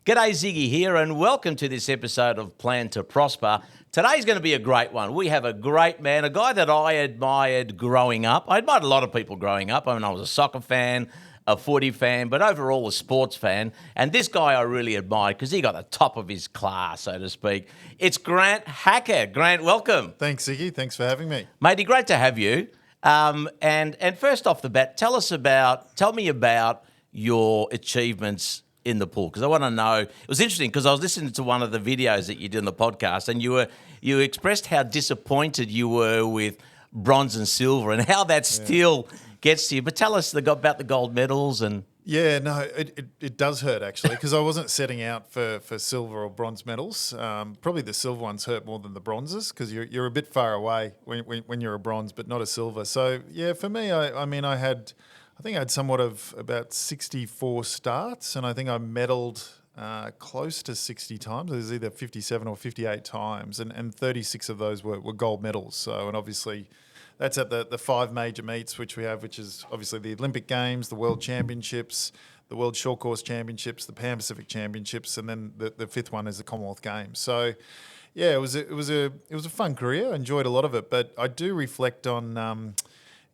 G'day, Ziggy here, and welcome to this episode of Plan to Prosper. Today's going to be a great one. We have a great man, a guy that I admired growing up. I admired a lot of people growing up. I mean, I was a soccer fan, a footy fan, but overall a sports fan. And this guy I really admired because he got the top of his class, so to speak. It's Grant Hackett. Grant, welcome. Thanks, Ziggy. Thanks for having me. Matey, great to have you. And first off the bat, tell me about your achievements in the pool, because I want to know. It was interesting because I was listening to one of the videos that you did in the podcast, and you expressed how disappointed you were with bronze and silver and how that still gets to you. But tell us about the gold medals and. Yeah, no, it does hurt actually, because I wasn't setting out for silver or bronze medals. Probably the silver ones hurt more than the bronzes because you're a bit far away when you're a bronze, but not a silver. So yeah, for me, I think I had somewhat of about 64 starts, and I think I medalled close to 60 times. It was either 57 or 58 times, and 36 of those were gold medals. So, and obviously that's at the five major meets which we have, which is obviously the Olympic Games, the World Championships, the World Short Course Championships, the Pan Pacific Championships, and then the fifth one is the Commonwealth Games. So yeah, it was a fun career. I enjoyed a lot of it, but I do reflect on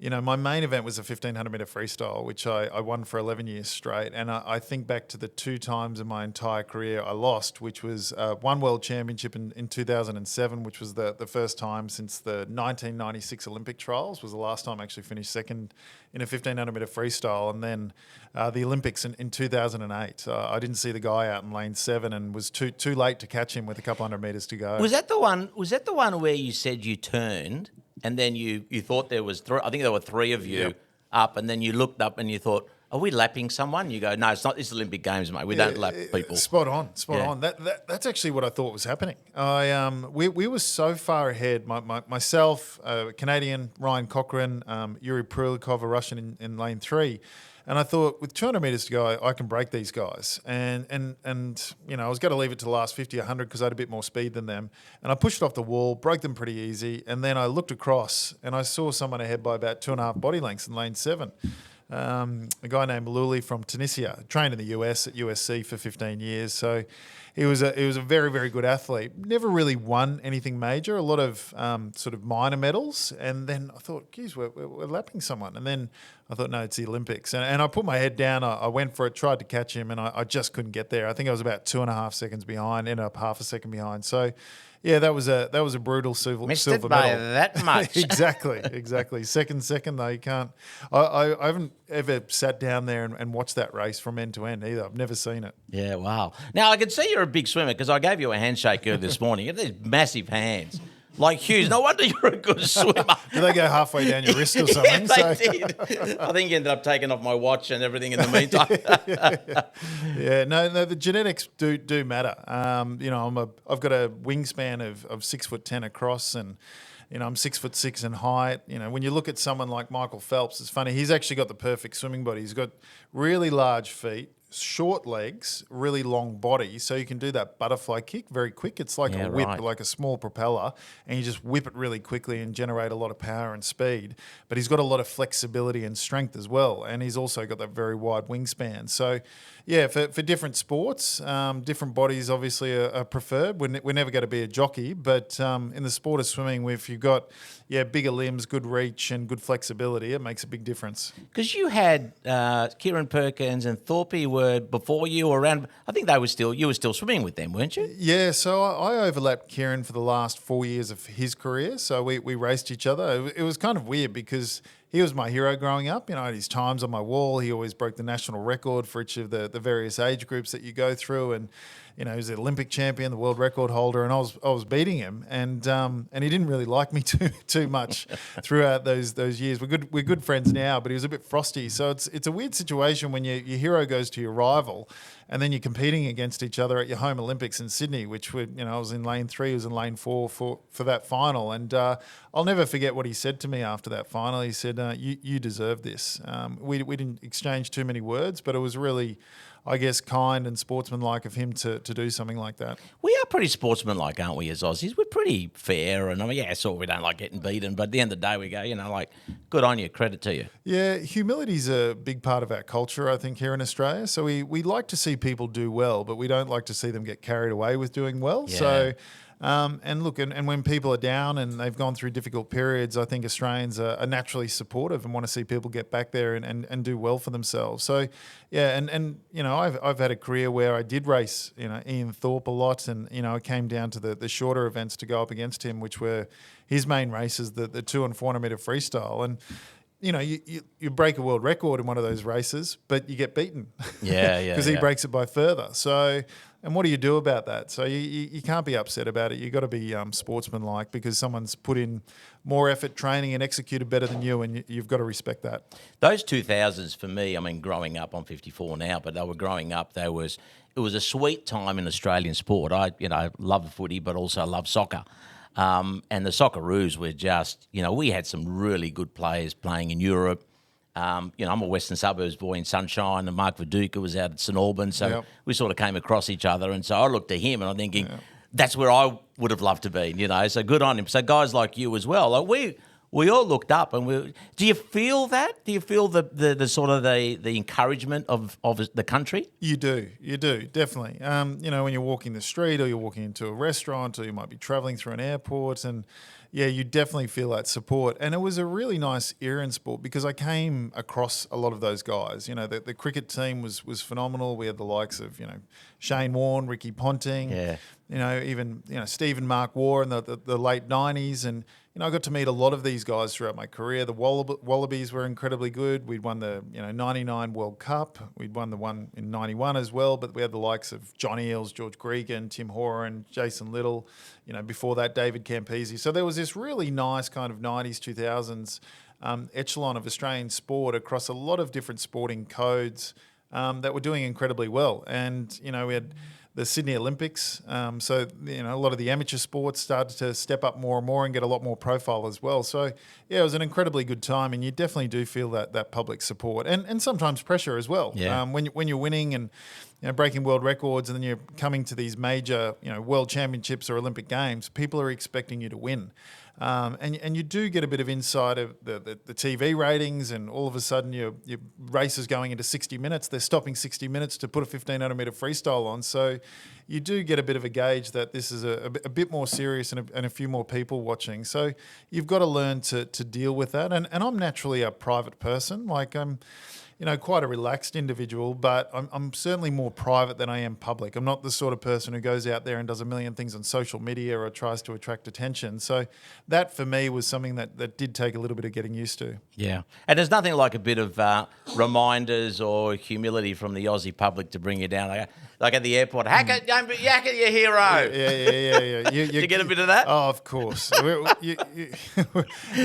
my main event was a 1,500 metre freestyle, which I won for 11 years straight. And I think back to the two times in my entire career I lost, which was one World Championship in 2007, which was the first time since the 1996 Olympic trials, was the last time I actually finished second in a 1,500 metre freestyle. And then the Olympics in 2008. I didn't see the guy out in lane 7 and was too late to catch him with a couple hundred metres to go. Was that the one where you said you turned and then you thought there was three? I think there were three of you up, and then you looked up and you thought, "Are we lapping someone?" You go, "No, it's not. This Olympic Games, mate. We don't lap people." Spot on. That's actually what I thought was happening. We were so far ahead. Myself, Canadian Ryan Cochrane, Yuri Prylikov, a Russian in lane 3. And I thought, with 200 metres to go, I can break these guys. And I was going to leave it to the last 50, 100 because I had a bit more speed than them. And I pushed it off the wall, broke them pretty easy. And then I looked across and I saw someone ahead by about 2.5 body lengths in lane 7. A guy named Luli from Tunisia, trained in the US at USC for 15 years. So he was a very, very good athlete. Never really won anything major, a lot of sort of minor medals. And then I thought, geez, we're lapping someone. And then I thought, no, it's the Olympics. And I put my head down. I went for it, tried to catch him, and I just couldn't get there. I think I was about 2.5 seconds behind, ended up half a second behind. So yeah, that was a brutal silver Missed medal. it by that much. Exactly. Second though, you can't. I haven't ever sat down there and watched that race from end to end either. I've never seen it. Yeah, wow. Now I can see you're a big swimmer because I gave you a handshake earlier this morning. You have these massive hands. Like Hughes, no wonder you're a good swimmer. Do they go halfway down your wrist or something? Yeah, they did. I think you ended up taking off my watch and everything in the meantime. No, the genetics do matter. I've got a wingspan of 6'10" across, and I'm 6'6" in height. When you look at someone like Michael Phelps, it's funny. He's actually got the perfect swimming body. He's got really large feet, short legs, really long body, so you can do that butterfly kick very quick. It's like a whip, like a small propeller, and you just whip it really quickly and generate a lot of power and speed. But he's got a lot of flexibility and strength as well, and he's also got that very wide wingspan. So yeah, for different sports, different bodies obviously are preferred. We're never going to be a jockey, but in the sport of swimming, if you've got bigger limbs, good reach and good flexibility, it makes a big difference. Because you had Kieran Perkins and Thorpe were before you or around. I think you were still swimming with them, weren't you? Yeah, so I overlapped Kieran for the last 4 years of his career. So we raced each other. It was kind of weird because he was my hero growing up. I had his times on my wall. He always broke the national record for each of the various age groups that you go through. And he was the Olympic champion, the world record holder, and I was beating him. And he didn't really like me too much throughout those years. We're good friends now, but he was a bit frosty. So it's a weird situation when your hero goes to your rival, and then you're competing against each other at your home Olympics in Sydney, which I was in lane 3, he was in lane 4 for that final. And I'll never forget what he said to me after that final. He said, you deserve this. We didn't exchange too many words, but it was really, I guess, kind and sportsmanlike of him to do something like that. We are pretty sportsmanlike, aren't we, as Aussies? We're pretty fair, and I mean, yeah, sure, we don't like getting beaten, but at the end of the day, we go, like, good on you, credit to you. Yeah, humility's a big part of our culture, I think, here in Australia. So we like to see people do well, but we don't like to see them get carried away with doing well. Yeah. So, and look, and when people are down and they've gone through difficult periods, I think Australians are naturally supportive and want to see people get back there and do well for themselves. So, yeah, and I've had a career where I did race, Ian Thorpe a lot, and it came down to the shorter events to go up against him, which were his main races, the 200 and 400 meter freestyle, and you break a world record in one of those races, but you get beaten. Yeah, Because he breaks it by further. So, and what do you do about that? So you can't be upset about it. You've got to be sportsmanlike because someone's put in more effort training and executed better than you, and you've got to respect that. Those 2000s for me, I mean, growing up, I'm 54 now, but they were growing up, it was a sweet time in Australian sport. I love footy, but also love soccer. And the Socceroos were just, we had some really good players playing in Europe. I'm a Western Suburbs boy in Sunshine, and Mark Viduka was out at St Albans, so we sort of came across each other. And so I looked at him, and I'm thinking, that's where I would have loved to be, So good on him. So guys like you as well, like we all looked up, and do you feel that? Do you feel the sort of the encouragement of the country? You do, definitely. When you're walking the street or you're walking into a restaurant or you might be traveling through an airport, and yeah, you definitely feel that support. And it was a really nice era in sport because I came across a lot of those guys. The cricket team was phenomenal. We had the likes of, Shane Warne, Ricky Ponting, even Stephen Mark Waugh in the late 90s. And, I got to meet a lot of these guys throughout my career. The Wallabies were incredibly good. We'd won the 99 World Cup. We'd won the one in 91 as well. But we had the likes of John Eales, George Gregan, Tim Horan, Jason Little, before that, David Campese. So there was this really nice kind of 90s, 2000s echelon of Australian sport across a lot of different sporting codes that were doing incredibly well. And, we had the Sydney Olympics. So, a lot of the amateur sports started to step up more and more and get a lot more profile as well. So, yeah, it was an incredibly good time, and you definitely do feel that public support and sometimes pressure as well. Yeah. When you're winning and breaking world records, and then you're coming to these major world championships or Olympic games, people are expecting you to win. And you do get a bit of insight of the TV ratings, and all of a sudden your race is going into 60 minutes. They're stopping 60 minutes to put a 1,500 metre freestyle on. So you do get a bit of a gauge that this is a bit more serious and a few more people watching. So you've got to learn to deal with that. And I'm naturally a private person. Like I'm quite a relaxed individual, but I'm certainly more private than I am public. I'm not the sort of person who goes out there and does a million things on social media or tries to attract attention. So that for me was something that did take a little bit of getting used to. Yeah. And there's nothing like a bit of reminders or humility from the Aussie public to bring you down. Like at the airport, Hackett, Hackett, your hero. Yeah. Did you get a bit of that? Oh, of course. A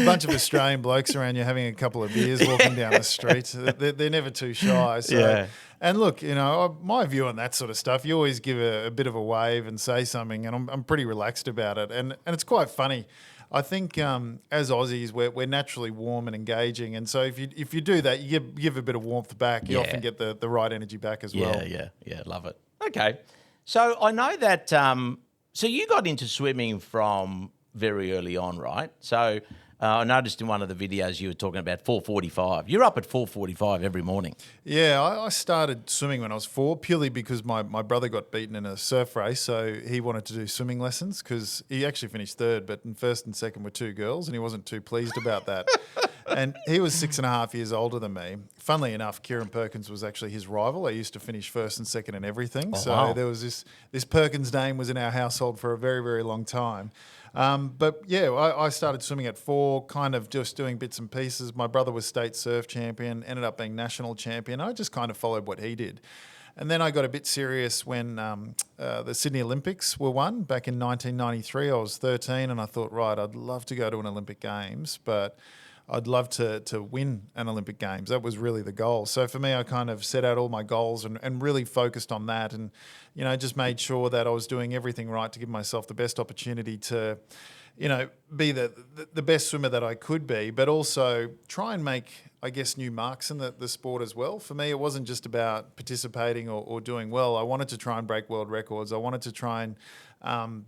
bunch of Australian blokes around you having a couple of beers walking down the street. They're never too shy. So. Yeah. And look, my view on that sort of stuff, you always give a bit of a wave and say something, and I'm pretty relaxed about it. And it's quite funny. I think as Aussies, we're naturally warm and engaging, and so if you do that, you give a bit of warmth back. You often get the right energy back as well. Yeah, love it. Okay, so I know that. So you got into swimming from very early on, right? So I noticed in one of the videos you were talking about 4:45. You're up at 4:45 every morning. Yeah, I started swimming when I was 4, purely because my brother got beaten in a surf race, so he wanted to do swimming lessons because he actually finished 3rd, but in 1st and 2nd were 2 girls, and he wasn't too pleased about that. And he was 6.5 years older than me. Funnily enough, Kieran Perkins was actually his rival. They used to finish 1st and 2nd in everything. Oh, so wow. there was this Perkins name was in our household for a very, very long time. But yeah, I started swimming at 4, kind of just doing bits and pieces. My brother was state surf champion, ended up being national champion. I just kind of followed what he did. And then I got a bit serious when the Sydney Olympics were won back in 1993. I was 13 and I thought, right, I'd love to go to an Olympic Games, but I'd love to win an Olympic Games. That was really the goal. So for me, I kind of set out all my goals and really focused on that, and just made sure that I was doing everything right to give myself the best opportunity to be the best swimmer that I could be, but also try and make, I guess, new marks in the sport as well. For me, it wasn't just about participating or doing well. I wanted to try and break world records. I wanted to try and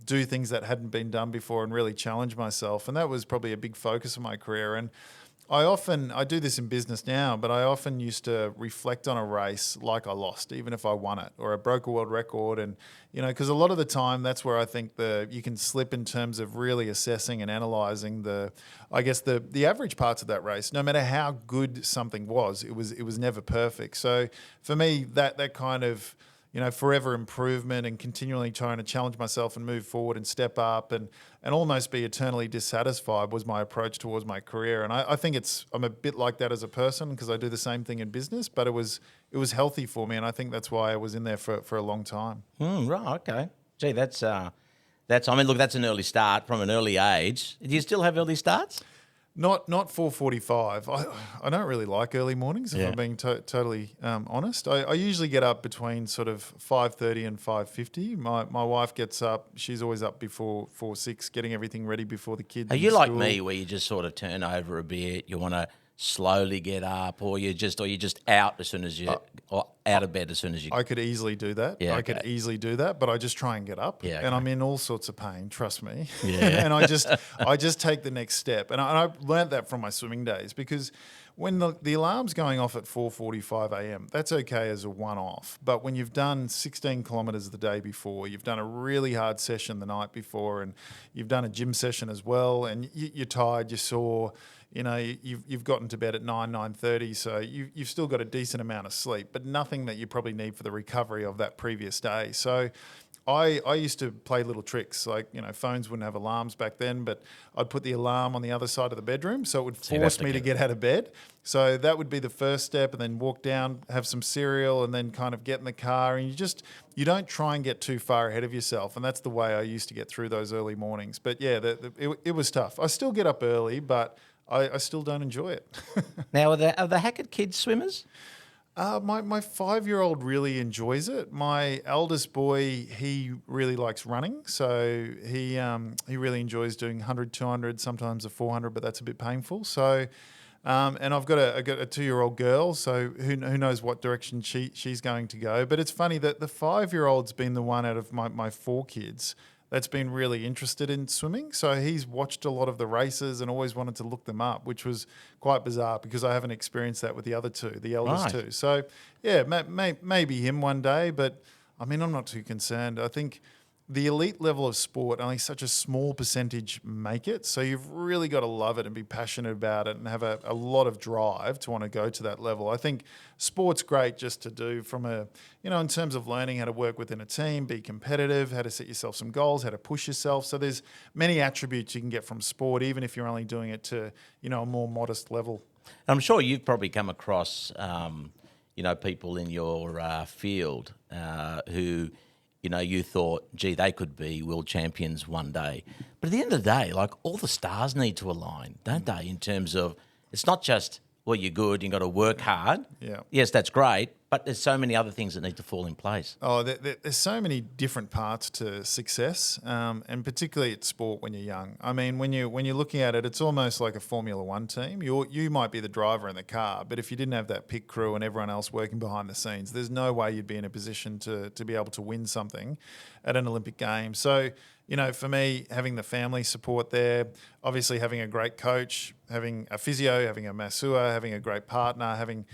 do things that hadn't been done before and really challenge myself. And that was probably a big focus of my career. And I do this in business now, but I often used to reflect on a race like I lost, even if I won it or I broke a world record. And, because a lot of the time that's where I think you can slip in terms of really assessing and analysing the average parts of that race. No matter how good something was, it was never perfect. So for me, that kind of, forever improvement and continually trying to challenge myself and move forward and step up and almost be eternally dissatisfied was my approach towards my career. And I think I'm a bit like that as a person because I do the same thing in business, but it was healthy for me. And I think that's why I was in there for a long time. Right. Okay. Gee, that's an early start from an early age. Do you still have early starts? Not 4:45. I don't really like early mornings, if I'm being totally honest. I usually get up between sort of 5:30 and 5:50. My wife gets up. She's always up before 6, getting everything ready before the kids. Are you like me, where you just sort of turn over a bit? You want to slowly get up, or you're just out as soon as or out of bed as soon as you. I could easily do that. Yeah, I could easily do that, but I just try and get up. Yeah, and I'm in all sorts of pain. Trust me. Yeah. And I just take the next step. And I learned that from my swimming days because when the alarm's going off at 4:45 a.m., that's okay as a one-off. But when you've done 16 kilometres the day before, you've done a really hard session the night before, and you've done a gym session as well, and you're tired, you're sore. You've gotten to bed at 9:30, so you've still got a decent amount of sleep, but nothing that you probably need for the recovery of that previous day. So I used to play little tricks, like, phones wouldn't have alarms back then, but I'd put the alarm on the other side of the bedroom, so it would force me to get out of bed. So that would be the first step, and then walk down, have some cereal, and then kind of get in the car, and you don't try and get too far ahead of yourself, and that's the way I used to get through those early mornings. But yeah, it was tough. I still get up early, but I still don't enjoy it. Now, are the Hackett kids swimmers? My 5-year-old really enjoys it. My eldest boy, he really likes running, so he really enjoys doing 100, 200, sometimes a 400, but that's a bit painful. So, and I've got a 2-year-old girl, so who knows what direction she's going to go. But it's funny that the 5-year-old's been the one out of my 4 kids that's been really interested in swimming. So he's watched a lot of the races and always wanted to look them up, which was quite bizarre because I haven't experienced that with the other two, the eldest two. So, yeah, maybe him one day, but, I mean, I'm not too concerned. I think the elite level of sport, only such a small percentage make it. So you've really got to love it and be passionate about it and have a lot of drive to want to go to that level. I think sport's great just to do from in terms of learning how to work within a team, be competitive, how to set yourself some goals, how to push yourself. So there's many attributes you can get from sport, even if you're only doing it to, a more modest level. I'm sure you've probably come across, people in your field who, you thought, gee, they could be world champions one day. But at the end of the day, like, all the stars need to align, don't they, in terms of it's not just, well, you're good, you've got to work hard. Yeah. Yes, that's great, but there's so many other things that need to fall in place. Oh, there's so many different parts to success, and particularly at sport when you're young. I mean, when you're looking at it, it's almost like a Formula One team. You might be the driver in the car, but if you didn't have that pit crew and everyone else working behind the scenes, there's no way you'd be in a position to be able to win something at an Olympic game. So, for me, having the family support there, obviously having a great coach, having a physio, having a masseur, having a great partner, having,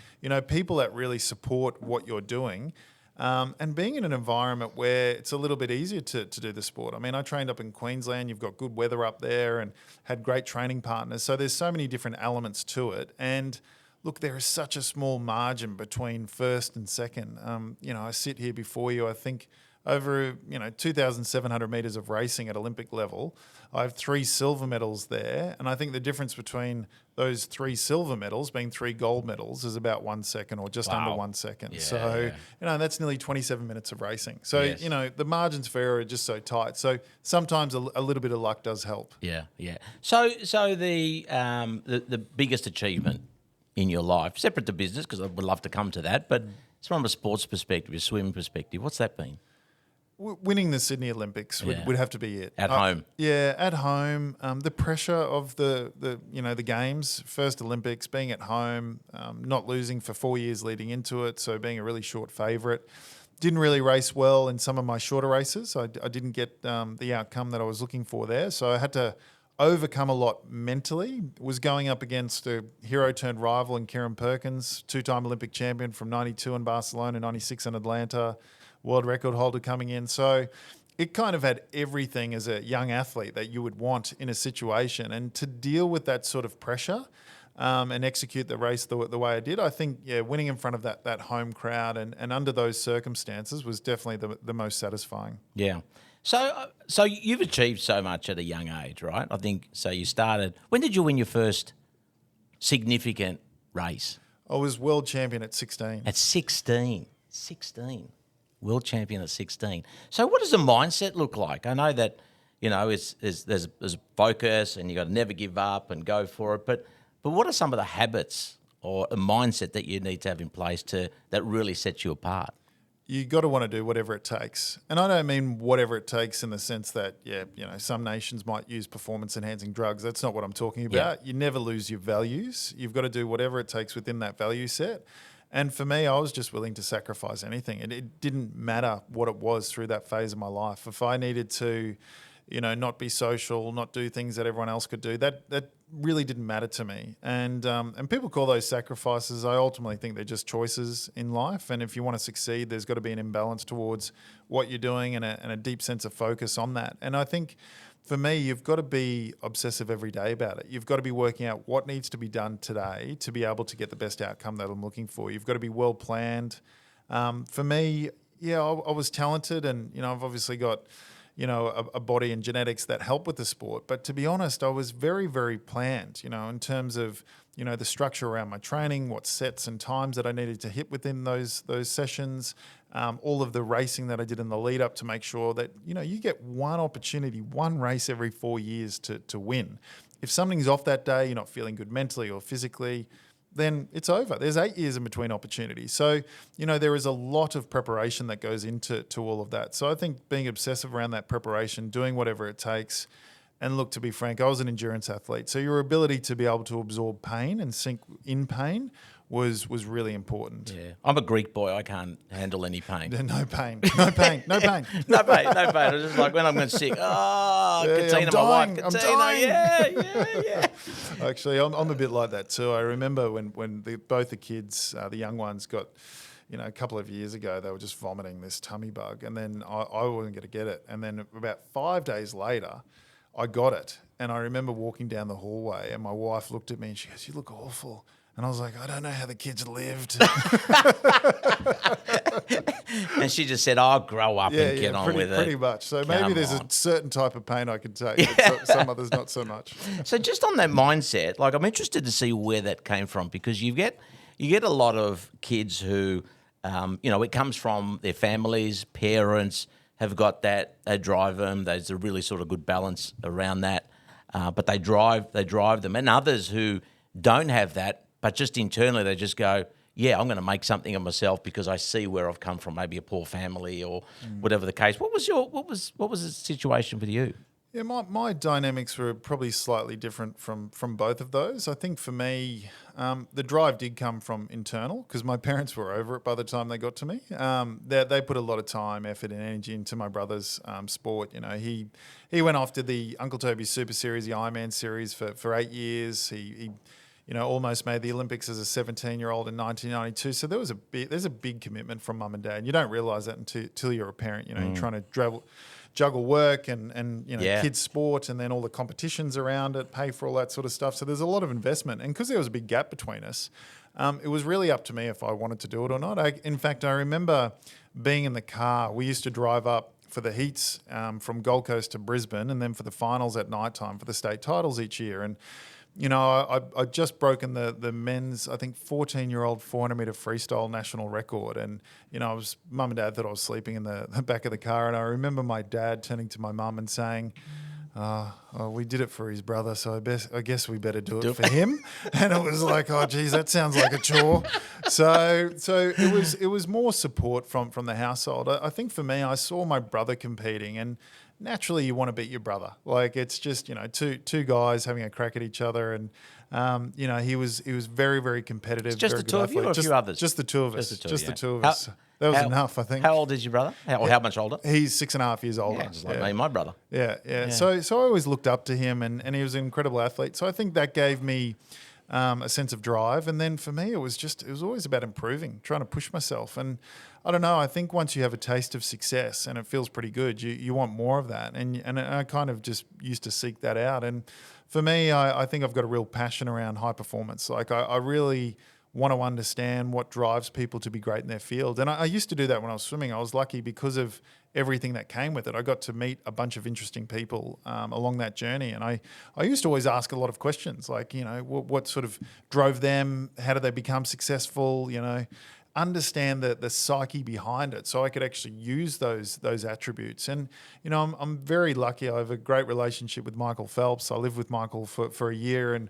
people that really support what you're doing, and being in an environment where it's a little bit easier to do the sport. I mean, I trained up in Queensland. You've got good weather up there and had great training partners. So there's so many different elements to it. And look, there is such a small margin between first and second. I sit here before you, I think, over 2,700 metres of racing at Olympic level. I have 3 silver medals there, and I think the difference between those 3 silver medals being 3 gold medals is about 1 second or just under 1 second. Yeah, so, that's nearly 27 minutes of racing. So, yes. The margins for error are just so tight. So sometimes a little bit of luck does help. Yeah, yeah. So the biggest achievement in your life, separate to business, because I would love to come to that, but it's from a sports perspective, a swimming perspective, what's that been? Winning the Sydney Olympics would have to be it. At home. Yeah, at home. The pressure of the games, first Olympics, being at home, not losing for 4 years leading into it, so being a really short favourite. Didn't really race well in some of my shorter races. I didn't get the outcome that I was looking for there, so I had to overcome a lot mentally. Was going up against a hero-turned-rival in Kieran Perkins, two-time Olympic champion from 92 in Barcelona, 96 in Atlanta, world record holder coming in. So it kind of had everything as a young athlete that you would want in a situation. And to deal with that sort of pressure and execute the race the way I did, I think, winning in front of that home crowd and under those circumstances was definitely the most satisfying. Yeah. So you've achieved so much at a young age, right? I think so. You started. When did you win your first significant race? I was world champion at 16. At 16. 16. World champion at 16. So what does the mindset look like? I know that, there's focus and you got to never give up and go for it. But what are some of the habits or a mindset that you need to have in place that really sets you apart? You got to want to do whatever it takes. And I don't mean whatever it takes in the sense that, some nations might use performance-enhancing drugs. That's not what I'm talking about. Yeah. You never lose your values. You've got to do whatever it takes within that value set. And for me, I was just willing to sacrifice anything. It didn't matter what it was through that phase of my life. If I needed to, not be social, not do things that everyone else could do, that really didn't matter to me. And people call those sacrifices. I ultimately think they're just choices in life. And if you want to succeed, there's got to be an imbalance towards what you're doing and a deep sense of focus on that. And I think for me, you've got to be obsessive every day about it. You've got to be working out what needs to be done today to be able to get the best outcome that I'm looking for. You've got to be well planned. For me, I was talented and, I've obviously got, a body and genetics that help with the sport. But to be honest, I was very, very planned, in terms of, the structure around my training, what sets and times that I needed to hit within those sessions, all of the racing that I did in the lead up to make sure that, you get one opportunity, one race every 4 years to win. If something's off that day, you're not feeling good mentally or physically, then it's over. There's 8 years in between opportunities. So, there is a lot of preparation that goes into all of that. So I think being obsessive around that preparation, doing whatever it takes. And look, to be frank, I was an endurance athlete. So your ability to be able to absorb pain and sink in pain was really important. Yeah. I'm a Greek boy. I can't handle any pain. No pain. No pain. No pain. No pain. No pain. It's just like when I'm sick. Oh, Katina, my wife. Katina, yeah. Actually, I'm a bit like that too. I remember when both the kids, the young ones, got, a couple of years ago, they were just vomiting this tummy bug. And then I wasn't going to get it. And then about 5 days later, I got it. And I remember walking down the hallway and my wife looked at me and she goes, "You look awful." And I was like, "I don't know how the kids lived." And she just said, "I'll grow up and get on with it." Pretty much. So maybe there's a certain type of pain I can take, but some others not so much. So just on that mindset, like I'm interested to see where that came from because you get a lot of kids who, it comes from their families, parents have got that, they drive them. There's a really sort of good balance around that, but they drive them, and others who don't have that. But just internally, they just go, "Yeah, I'm going to make something of myself because I see where I've come from, maybe a poor family or whatever the case." What was the situation with you? Yeah, my dynamics were probably slightly different from both of those. I think for me, the drive did come from internal because my parents were over it by the time they got to me. They put a lot of time, effort, and energy into my brother's sport. He went off to the Uncle Toby's Super Series, the Ironman Series for 8 years. He almost made the Olympics as a 17-year-old in 1992. So there's a big commitment from mum and dad. You don't realise that until you're a parent. You're trying to juggle work and kids' sport and then all the competitions around it, pay for all that sort of stuff. So there's a lot of investment. And because there was a big gap between us, it was really up to me if I wanted to do it or not. In fact, I remember being in the car. We used to drive up for the heats from Gold Coast to Brisbane and then for the finals at night time for the state titles each year. And I'd just broken the men's, I think, 14-year-old 400-metre freestyle national record. And, mum and dad thought I was sleeping in the back of the car. And I remember my dad turning to my mum and saying, Oh, we did it for his brother, so I guess we better do it for him. And it was like, oh, geez, that sounds like a chore. So it was more support from the household. I think for me, I saw my brother competing, and naturally you want to beat your brother. Like, it's just, two guys having a crack at each other, and he was very, very competitive. It's just very the two of you, or a few others? Just the two of us. Just the two of us. That was enough, I think. How old is your brother? How much older? He's 6.5 years older. Yeah, just like me, my brother. Yeah. So I always looked up to him, and he was an incredible athlete. So I think that gave me a sense of drive. And then for me, it was always about improving, trying to push myself. And I don't know, I think once you have a taste of success and it feels pretty good, you want more of that. And I kind of just used to seek that out. And for me, I think I've got a real passion around high performance. Like, I really want to understand what drives people to be great in their field. And I used to do that when I was swimming. I was lucky because of everything that came with it. I got to meet a bunch of interesting people along that journey. And I used to always ask a lot of questions, like, what sort of drove them? How did they become successful? Understand the psyche behind it, so I could actually use those attributes. And I'm very lucky. I have a great relationship with Michael Phelps. I lived with Michael for a year, and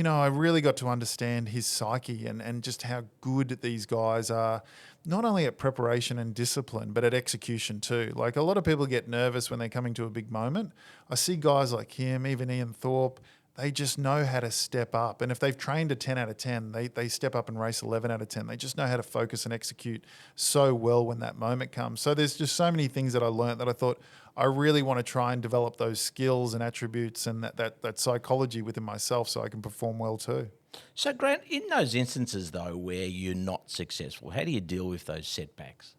I really got to understand his psyche and just how good these guys are, not only at preparation and discipline, but at execution too. Like, a lot of people get nervous when they're coming to a big moment. I see guys like him, even Ian Thorpe, they just know how to step up. And if they've trained a 10 out of 10, they step up and race 11 out of 10. They just know how to focus and execute so well when that moment comes. So there's just so many things that I learned that I thought, I really want to try and develop those skills and attributes and that psychology within myself so I can perform well too. So, Grant, in those instances, though, where you're not successful, how do you deal with those setbacks?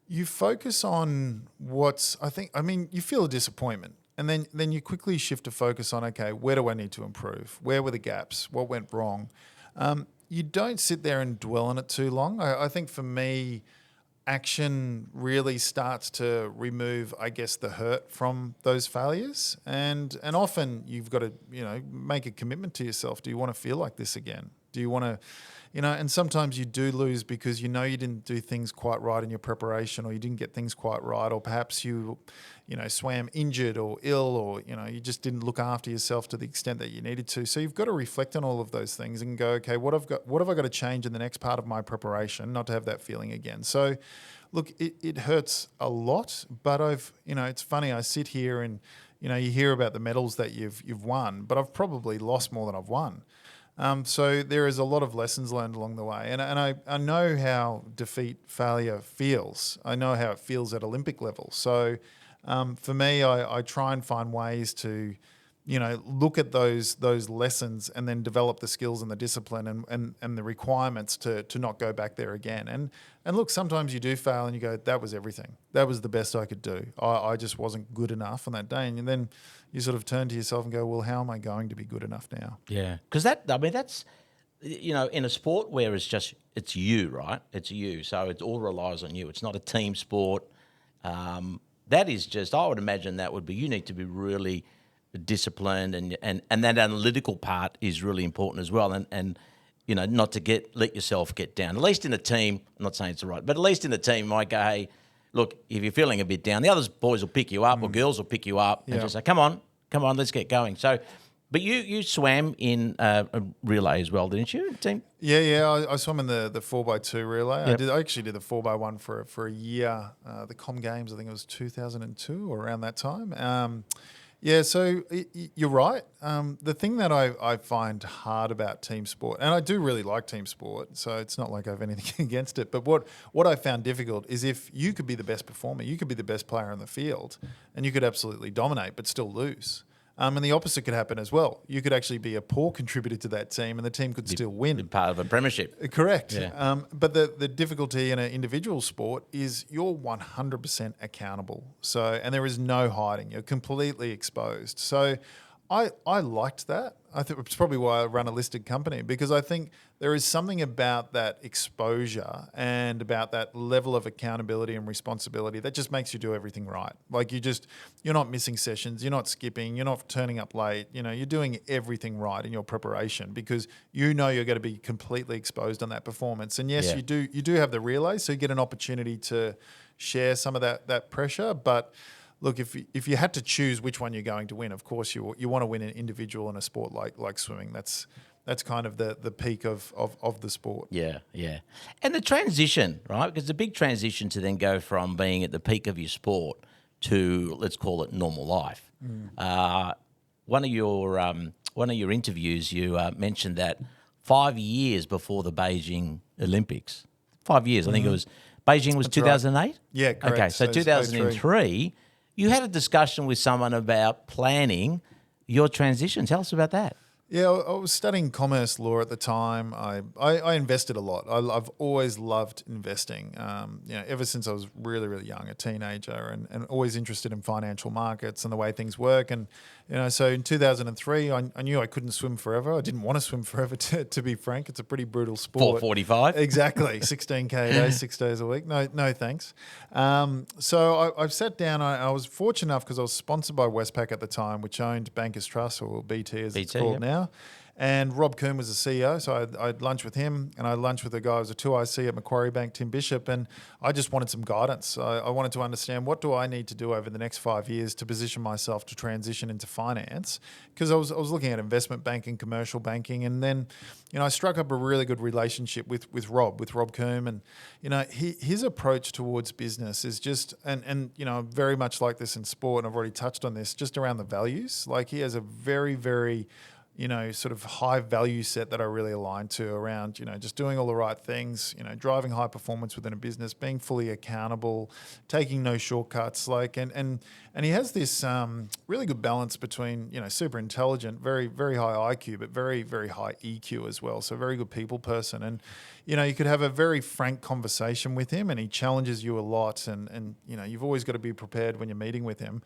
You focus on you feel a disappointment. And then you quickly shift to focus on, okay, where do I need to improve? Where were the gaps? What went wrong? You don't sit there and dwell on it too long. I think for me, action really starts to remove, I guess, the hurt from those failures. And often you've got to, make a commitment to yourself. Do you want to feel like this again? Do you want to, and sometimes you do lose because you didn't do things quite right in your preparation, or you didn't get things quite right, or perhaps you swam injured or ill, or, you just didn't look after yourself to the extent that you needed to. So you've got to reflect on all of those things and go, okay, what have I got to change in the next part of my preparation not to have that feeling again? So look, it hurts a lot, but it's funny, I sit here and, you hear about the medals that you've won, but I've probably lost more than I've won. So there is a lot of lessons learned along the way. And I know how failure feels. I know how it feels at Olympic level. So for me, I try and find ways to, look at those lessons and then develop the skills and the discipline and the requirements to not go back there again. And look, sometimes you do fail and you go, that was everything. That was the best I could do. I just wasn't good enough on that day. And then you sort of turn to yourself and go, well, how am I going to be good enough now? Yeah, because that's, in a sport where it's you, right? It's you. So it all relies on you. It's not a team sport. That is just, I would imagine that would be, you need to be really disciplined and that analytical part is really important as well. And not to let yourself get down. At least in a team, I'm not saying it's right, but at least in a team, you might go, hey, look, if you're feeling a bit down, the other boys will pick you up or girls will pick you up and just say, come on, let's get going. So, but you swam in a relay as well, didn't you, team? Yeah. I swam in the 4x2 relay. Yep. I actually did the 4x1 for a year. The Com Games, I think it was 2002 or around that time. So you're right. The thing that I find hard about team sport, and I do really like team sport, so it's not like I have anything against it, but what I found difficult is if you could be the best performer, you could be the best player in the field, and you could absolutely dominate but still lose. And the opposite could happen as well. You could actually be a poor contributor to that team and the team could still win. Be part of a premiership. Correct. Yeah. But the difficulty in an individual sport is you're 100% accountable. And there is no hiding. You're completely exposed. So I liked that. I think it's probably why I run a listed company, because I think there is something about that exposure and about that level of accountability and responsibility that just makes you do everything right. Like you're not missing sessions, you're not skipping, you're not turning up late, you're doing everything right in your preparation because you're going to be completely exposed on that performance. And yes, you do have the relay, so you get an opportunity to share some of that pressure, but look, if you had to choose which one you're going to win, of course you want to win an individual in a sport like swimming. That's kind of the peak of the sport. Yeah, yeah. And the transition, right? Because the big transition to then go from being at the peak of your sport to, let's call it, normal life. One of your interviews, you mentioned that 5 years before the Beijing Olympics, 5 years, I think it was, Beijing was 2008? Right. Yeah, correct. Okay, so 2003, you had a discussion with someone about planning your transition. Tell us about that. Yeah, I was studying commerce law at the time. I invested a lot. I've always loved investing. Ever since I was really, really young, a teenager, and always interested in financial markets and the way things work. And so in 2003, I knew I couldn't swim forever. I didn't want to swim forever. To be frank, it's a pretty brutal sport. 4:45. Exactly, 16K a day, 6 days a week. No thanks. So I've sat down. I was fortunate enough because I was sponsored by Westpac at the time, which owned Bankers Trust, or BT as it's called now. And Rob Coombe was the CEO, so I had lunch with him, and I had lunch with the guy who was a 2IC at Macquarie Bank, Tim Bishop, and I just wanted some guidance. I wanted to understand, what do I need to do over the next 5 years to position myself to transition into finance, because I was looking at investment banking, commercial banking, and then I struck up a really good relationship with Rob Coombe, and his approach towards business is just and very much like this in sport, and I've already touched on this, just around the values. Like, he has a very, very sort of high value set that I really align to around, just doing all the right things, driving high performance within a business, being fully accountable, taking no shortcuts, and he has this really good balance between, super intelligent, very, very high IQ, but very, very high EQ as well. So very good people person. And, you could have a very frank conversation with him, and he challenges you a lot. And you've always got to be prepared when you're meeting with him.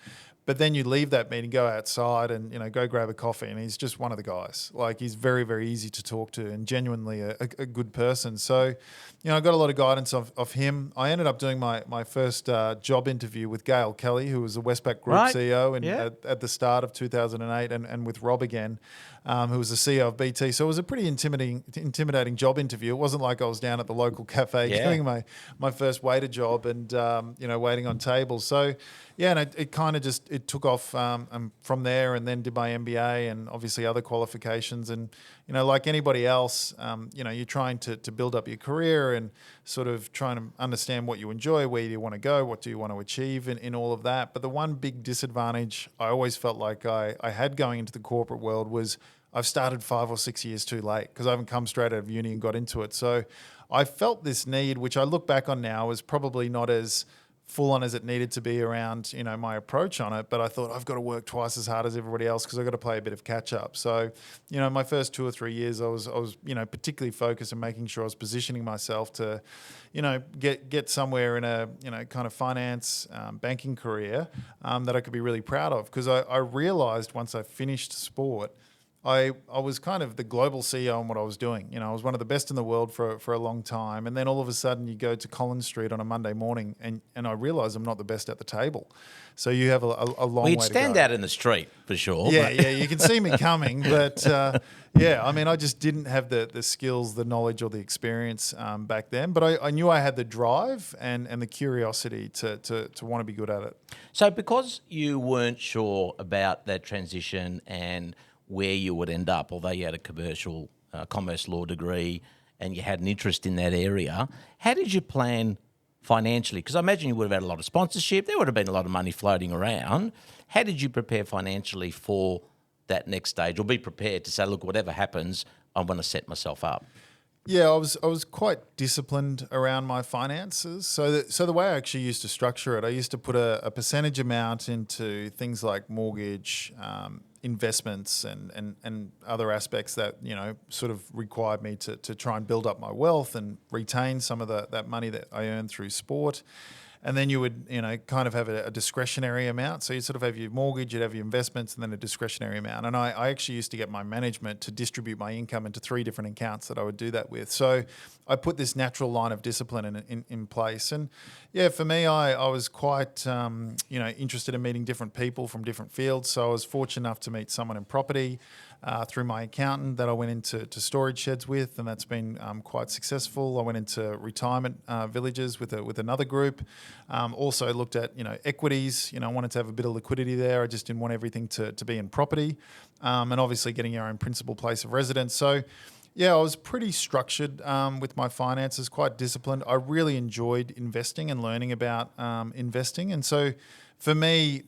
But then you leave that meeting, go outside and, go grab a coffee, and he's just one of the guys. Like, he's very, very easy to talk to and genuinely a good person. So, I got a lot of guidance of him. I ended up doing my first job interview with Gail Kelly, who was the Westpac Group CEO at the start of 2008, and with Rob again, who was the CEO of BT. So it was a pretty intimidating job interview. It wasn't like I was down at the local cafe doing my first waiter job and, waiting on tables. So, yeah, and it kind of just took off from there, and then did my MBA and obviously other qualifications. And, like anybody else, you're trying to build up your career and sort of trying to understand what you enjoy, where do you want to go, what do you want to achieve in all of that. But the one big disadvantage I always felt like I had going into the corporate world was I've started 5 or 6 years too late, because I haven't come straight out of uni and got into it. So I felt this need, which I look back on now as probably not as full on as it needed to be around, my approach on it. But I thought, I've got to work twice as hard as everybody else, because I've got to play a bit of catch up. So, my first 2 or 3 years, I was particularly focused on making sure I was positioning myself to, get somewhere in a, kind of finance, banking career that I could be really proud of. Because I realized once I finished sport, I was kind of the global CEO in what I was doing. I was one of the best in the world for a long time. And then all of a sudden you go to Collins Street on a Monday morning and I realize I'm not the best at the table. So you have a long way to go. We'd stand out in the street for sure. Yeah, you can see me coming. But I just didn't have the skills, the knowledge or the experience back then. But I knew I had the drive and the curiosity to want to be good at it. So because you weren't sure about that transition and where you would end up, although you had a commerce law degree and you had an interest in that area, how did you plan financially? Because I imagine you would have had a lot of sponsorship. There would have been a lot of money floating around. How did you prepare financially for that next stage, or be prepared to say, look, whatever happens, I'm going to set myself up? Yeah, I was quite disciplined around my finances. So the way I actually used to structure it, I used to put a percentage amount into things like mortgage, investments and other aspects that, sort of required me to try and build up my wealth and retain some of that money that I earned through sport. And then you would, kind of have a discretionary amount. So you sort of have your mortgage, you'd have your investments, and then a discretionary amount. And I actually used to get my management to distribute my income into 3 different accounts that I would do that with. So I put this natural line of discipline in place. And yeah, for me, I was quite, interested in meeting different people from different fields. So I was fortunate enough to meet someone in property. through my accountant that I went into storage sheds with, and that's been quite successful. I went into retirement villages with another group. Also looked at equities. I wanted to have a bit of liquidity there. I just didn't want everything to be in property, and obviously getting your own principal place of residence. So. Yeah, I was pretty structured with my finances, quite disciplined. I really enjoyed investing and learning about investing. And so for me,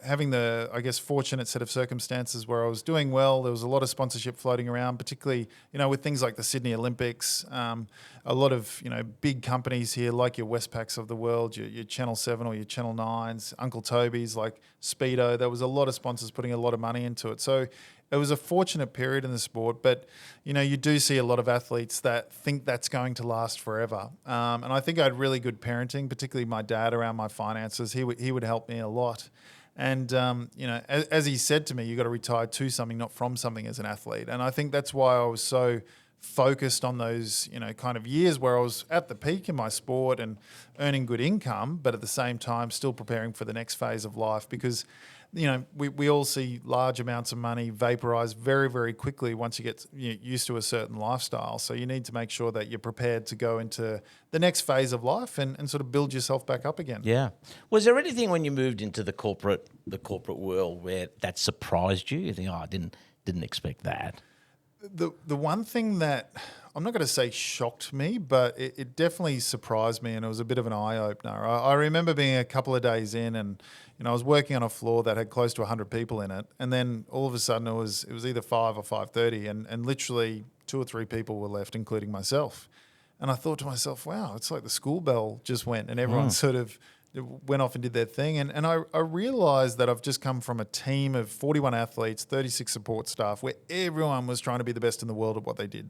having the, I guess, fortunate set of circumstances where I was doing well, there was a lot of sponsorship floating around, particularly, with things like the Sydney Olympics, a lot of, big companies here like your Westpacs of the world, your Channel 7 or your Channel 9s, Uncle Toby's, like Speedo. There was a lot of sponsors putting a lot of money into it. So it was a fortunate period in the sport, but, you do see a lot of athletes that think that's going to last forever. And I think I had really good parenting, particularly my dad around my finances. He would help me a lot. And, as he said to me, you got to retire to something, not from something as an athlete. And I think that's why I was so focused on those, kind of years where I was at the peak in my sport and earning good income, but at the same time still preparing for the next phase of life, because we all see large amounts of money vaporize very, very quickly once you get used to a certain lifestyle. So you need to make sure that you're prepared to go into the next phase of life and sort of build yourself back up again. Yeah. Was there anything when you moved into the corporate world where that surprised you? You think, I didn't expect that. The one thing that I'm not going to say shocked me, but it definitely surprised me, and it was a bit of an eye-opener. I remember being a couple of days in, and I was working on a floor that had close to 100 people in it, and then all of a sudden it was either 5 or 5:30, and literally 2 or 3 people were left, including myself. And I thought to myself, wow, it's like the school bell just went, and everyone sort of went off and did their thing. And I realised that I've just come from a team of 41 athletes, 36 support staff, where everyone was trying to be the best in the world at what they did.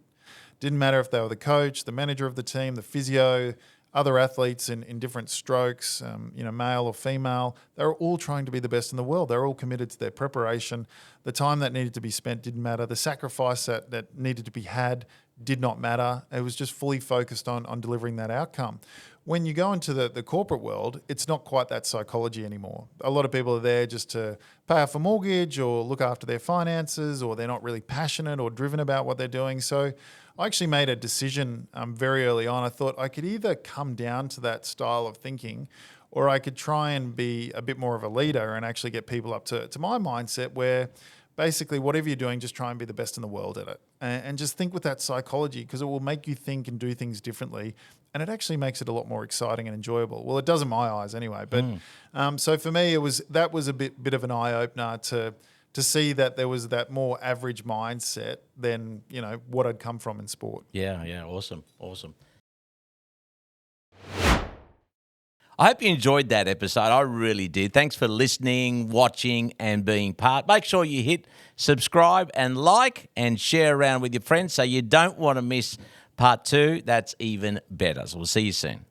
Didn't matter if they were the coach, the manager of the team, the physio, other athletes in different strokes, male or female. They were all trying to be the best in the world. They were all committed to their preparation. The time that needed to be spent didn't matter. The sacrifice that needed to be had did not matter. It was just fully focused on delivering that outcome. When you go into the corporate world, it's not quite that psychology anymore. A lot of people are there just to pay off a mortgage or look after their finances, or they're not really passionate or driven about what they're doing. So I actually made a decision very early on. I thought I could either come down to that style of thinking, or I could try and be a bit more of a leader and actually get people up to my mindset where basically whatever you're doing, just try and be the best in the world at it. And just think with that psychology, because it will make you think and do things differently. And it actually makes it a lot more exciting and enjoyable. Well, it does in my eyes anyway. But so for me, that was a bit of an eye-opener to see that there was that more average mindset than, what I'd come from in sport. Yeah, awesome. I hope you enjoyed that episode. I really did. Thanks for listening, watching, and being part. Make sure you hit subscribe and like and share around with your friends so you don't want to miss part 2. That's even better. So we'll see you soon.